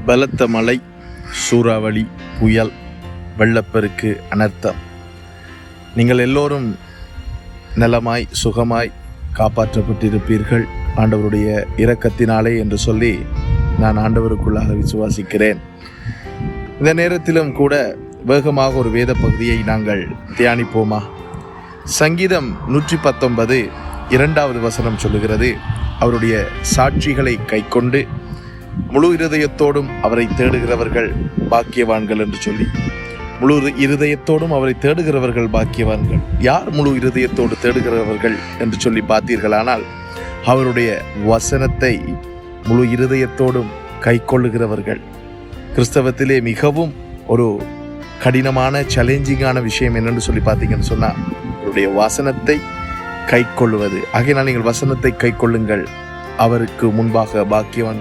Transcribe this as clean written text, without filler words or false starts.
பலத்த மழை, சூறாவளி, புயல், வெள்ளப்பெருக்கு, அனர்த்தம். நீங்கள் எல்லோரும் நலமாய் சுகமாய் காப்பாற்றப்பட்டிருப்பீர்கள் ஆண்டவருடைய இரக்கத்தினாலே என்று சொல்லி நான் ஆண்டவருக்குள்ளாக விசுவாசிக்கிறேன். இந்த நேரத்திலும் கூட வேகமாக ஒரு வேத பகுதியை நாங்கள் தியானிப்போமா? சங்கீதம் 119 2வது வசனம் சொல்லுகிறது, அவருடைய சாட்சிகளை கைக்கொண்டு முழு இருதயத்தோடும் அவரை தேடுகிறவர்கள் பாக்கியவான்கள் என்று சொல்லி. முழு இருதயத்தோடும் அவரை தேடுகிறவர்கள் பாக்கியவான்கள். யார் முழு இருதயத்தோடு தேடுகிறவர்கள் என்று சொல்லி பார்த்தீர்களானால், அவருடைய வசனத்தை முழு இருதயத்தோடும் கை கொள்ளுகிறவர்கள். கிறிஸ்தவத்திலே மிகவும் ஒரு கடினமான சேலஞ்சிங்கான விஷயம் என்னென்னு சொல்லி பார்த்தீங்கன்னு சொன்னால், அவருடைய வசனத்தை கை கொள்ளுவது. ஆகையினால் நீங்கள் வசனத்தை கை கொள்ளுங்கள், அவருக்கு முன்பாக பாக்கியவான்